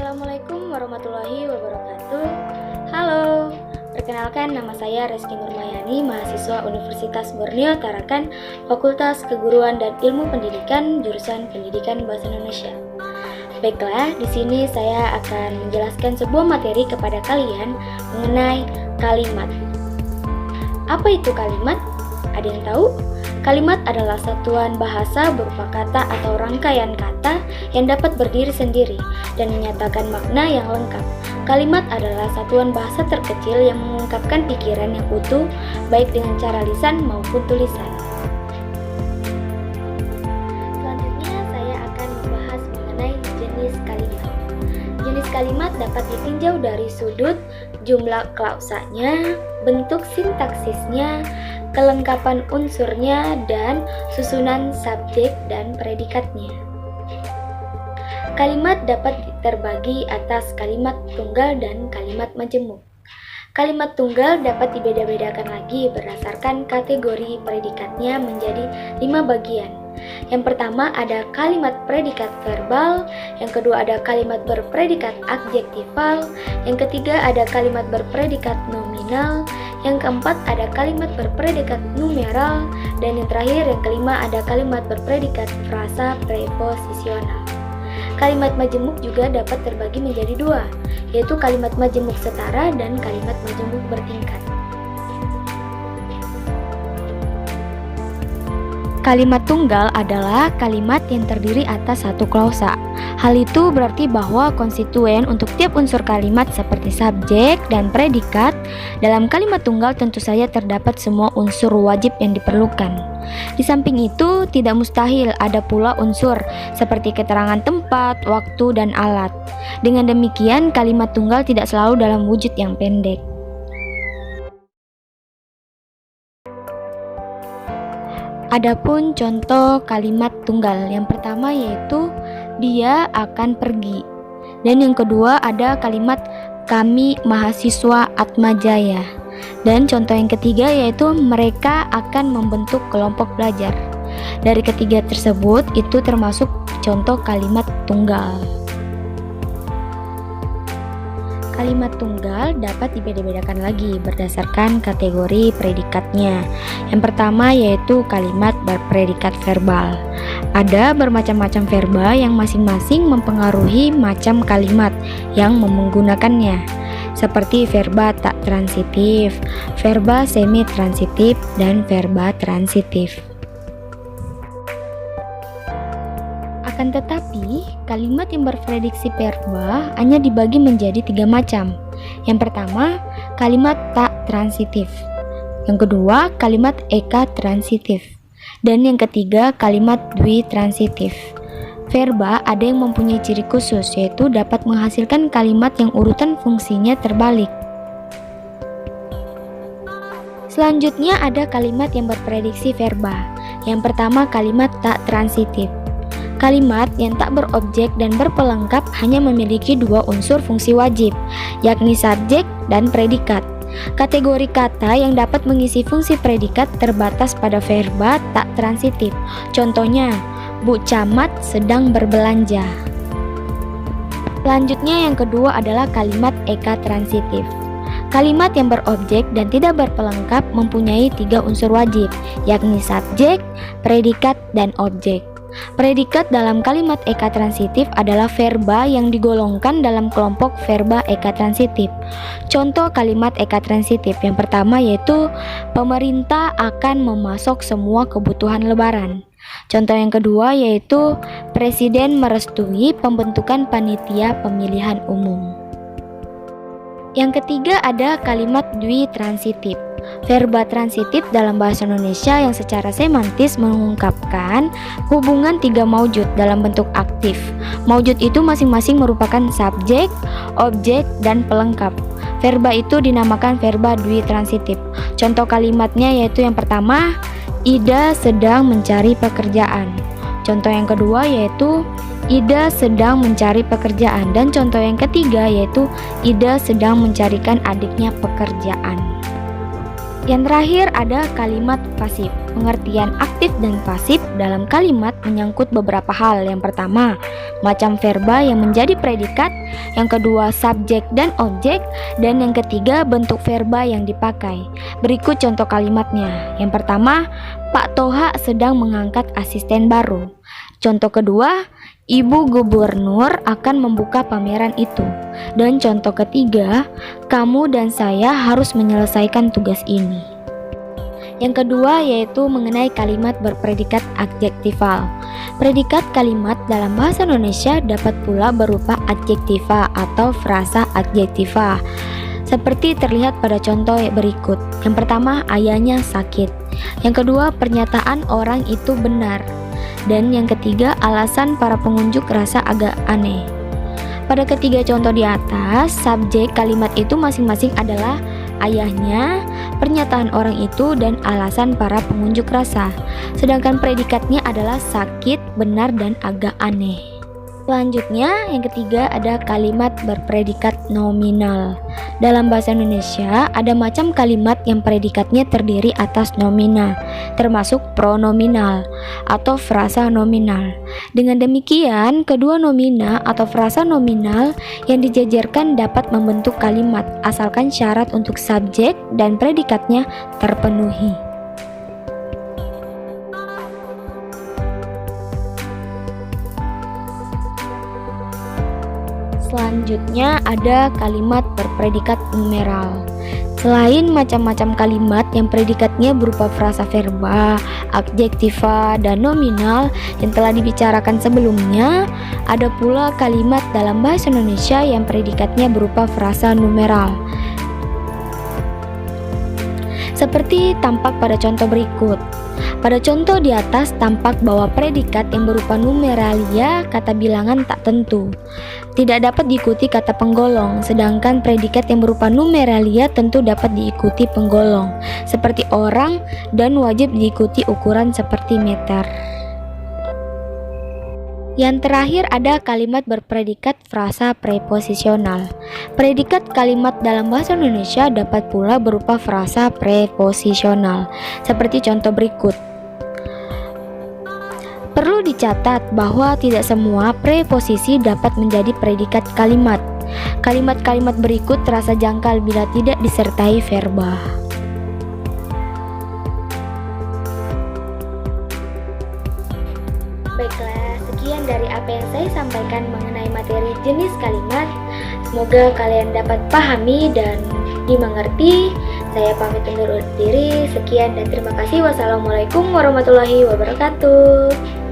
Assalamualaikum warahmatullahi wabarakatuh. Halo, perkenalkan nama saya Reski Nurmayani, mahasiswa Universitas Borneo Tarakan, Fakultas Keguruan dan Ilmu Pendidikan, jurusan Pendidikan Bahasa Indonesia. Baiklah, di sini saya akan menjelaskan sebuah materi kepada kalian mengenai kalimat. Apa itu kalimat? Ada yang tahu? Kalimat adalah satuan bahasa berupa kata atau rangkaian kata yang dapat berdiri sendiri dan menyatakan makna yang lengkap. Kalimat adalah satuan bahasa terkecil yang mengungkapkan pikiran yang utuh, baik dengan cara lisan maupun tulisan. Selanjutnya saya akan membahas mengenai jenis kalimat. Jenis kalimat dapat ditinjau dari sudut jumlah klausanya, bentuk sintaksisnya, kelengkapan unsurnya, dan susunan subjek dan predikatnya. Kalimat dapat terbagi atas kalimat tunggal dan kalimat majemuk. Kalimat tunggal dapat dibeda-bedakan lagi berdasarkan kategori predikatnya menjadi 5 bagian. Yang pertama ada kalimat predikat verbal, yang kedua ada kalimat berpredikat adjektifal, yang ketiga ada kalimat berpredikat nominal, yang keempat ada kalimat berpredikat numeral, dan yang terakhir yang kelima ada kalimat berpredikat frasa preposisional. Kalimat majemuk juga dapat terbagi menjadi 2, yaitu kalimat majemuk setara dan kalimat majemuk bertingkat. Kalimat tunggal adalah kalimat yang terdiri atas satu klausa. Hal itu berarti bahwa konstituen untuk tiap unsur kalimat seperti subjek dan predikat dalam kalimat tunggal tentu saja terdapat semua unsur wajib yang diperlukan. Di samping itu, tidak mustahil ada pula unsur seperti keterangan tempat, waktu, dan alat. Dengan demikian, kalimat tunggal tidak selalu dalam wujud yang pendek. Adapun contoh kalimat tunggal, yang pertama yaitu dia akan pergi, dan yang kedua ada kalimat kami mahasiswa Atmajaya, dan contoh yang ketiga yaitu mereka akan membentuk kelompok belajar. Dari ketiga tersebut itu termasuk contoh kalimat tunggal. Kalimat tunggal dapat dibeda-bedakan lagi berdasarkan kategori predikatnya. Yang pertama yaitu kalimat berpredikat verbal. Ada bermacam-macam verba yang masing-masing mempengaruhi macam kalimat yang menggunakannya, seperti verba tak transitif, verba semi-transitif, dan verba transitif. Akan tetapi, kalimat yang berprediksi verba hanya dibagi menjadi 3 macam. Yang pertama, kalimat tak transitif. Yang kedua, kalimat eka transitif. Dan yang ketiga, kalimat dwi transitif. Verba ada yang mempunyai ciri khusus, yaitu dapat menghasilkan kalimat yang urutan fungsinya terbalik. Selanjutnya ada kalimat yang berprediksi verba. Yang pertama, kalimat tak transitif. Kalimat yang tak berobjek dan berpelengkap hanya memiliki 2 unsur fungsi wajib, yakni subjek dan predikat. Kategori kata yang dapat mengisi fungsi predikat terbatas pada verba tak transitif. Contohnya, Bu Camat sedang berbelanja. Selanjutnya yang kedua adalah kalimat eka transitif. Kalimat yang berobjek dan tidak berpelengkap mempunyai 3 unsur wajib, yakni subjek, predikat, dan objek. Predikat dalam kalimat eka transitif adalah verba yang digolongkan dalam kelompok verba eka transitif. Contoh kalimat eka transitif yang pertama yaitu pemerintah akan memasok semua kebutuhan lebaran. Contoh yang kedua yaitu presiden merestui pembentukan panitia pemilihan umum. Yang ketiga ada kalimat dwi transitif. Verba transitif dalam bahasa Indonesia yang secara semantis mengungkapkan hubungan 3 maujud dalam bentuk aktif. Maujud itu masing-masing merupakan subjek, objek, dan pelengkap. Verba itu dinamakan verba dwi transitif. Contoh kalimatnya yaitu yang pertama, Ida sedang mencari pekerjaan. Contoh yang kedua yaitu Ida sedang mencari pekerjaan, dan contoh yang ketiga yaitu Ida sedang mencarikan adiknya pekerjaan. Yang terakhir ada kalimat pasif. Pengertian aktif dan pasif dalam kalimat menyangkut beberapa hal. Yang pertama, macam verba yang menjadi predikat. Yang kedua, subjek dan objek. Dan yang ketiga, bentuk verba yang dipakai. Berikut contoh kalimatnya. Yang pertama, Pak Toha sedang mengangkat asisten baru. Contoh kedua, Ibu Gubernur akan membuka pameran itu. Dan contoh ketiga, kamu dan saya harus menyelesaikan tugas ini. Yang kedua yaitu mengenai kalimat berpredikat adjektifal. Predikat kalimat dalam bahasa Indonesia dapat pula berupa adjektiva atau frasa adjektiva. Seperti terlihat pada contoh berikut. Yang pertama, ayahnya sakit. Yang kedua, pernyataan orang itu benar. Dan yang ketiga, alasan para pengunjuk rasa agak aneh. Pada ketiga contoh di atas, subjek kalimat itu masing-masing adalah ayahnya, pernyataan orang itu, dan alasan para pengunjuk rasa. Sedangkan predikatnya adalah sakit, benar, dan agak aneh. Selanjutnya, yang ketiga ada kalimat berpredikat nominal. Dalam bahasa Indonesia, ada macam kalimat yang predikatnya terdiri atas nomina, termasuk pronominal atau frasa nominal. Dengan demikian, kedua nomina atau frasa nominal yang dijajarkan dapat membentuk kalimat, asalkan syarat untuk subjek dan predikatnya terpenuhi. Selanjutnya ada kalimat berpredikat numeral. Selain macam-macam kalimat yang predikatnya berupa frasa verba, adjektiva, dan nominal yang telah dibicarakan sebelumnya, ada pula kalimat dalam bahasa Indonesia yang predikatnya berupa frasa numeral. Seperti tampak pada contoh berikut. Pada contoh di atas tampak bahwa predikat yang berupa numeralia kata bilangan tak tentu tidak dapat diikuti kata penggolong, sedangkan predikat yang berupa numeralia tentu dapat diikuti penggolong, seperti orang, dan wajib diikuti ukuran seperti meter. Yang terakhir ada kalimat berpredikat frasa preposisional. Predikat kalimat dalam bahasa Indonesia dapat pula berupa frasa preposisional, seperti contoh berikut. Perlu dicatat bahwa tidak semua preposisi dapat menjadi predikat kalimat. Kalimat-kalimat berikut terasa janggal bila tidak disertai verba. Baiklah, sekian dari apa yang saya sampaikan mengenai materi jenis kalimat. Semoga kalian dapat pahami dan dimengerti. Saya pamit undur diri. Sekian dan terima kasih. Wassalamualaikum warahmatullahi wabarakatuh.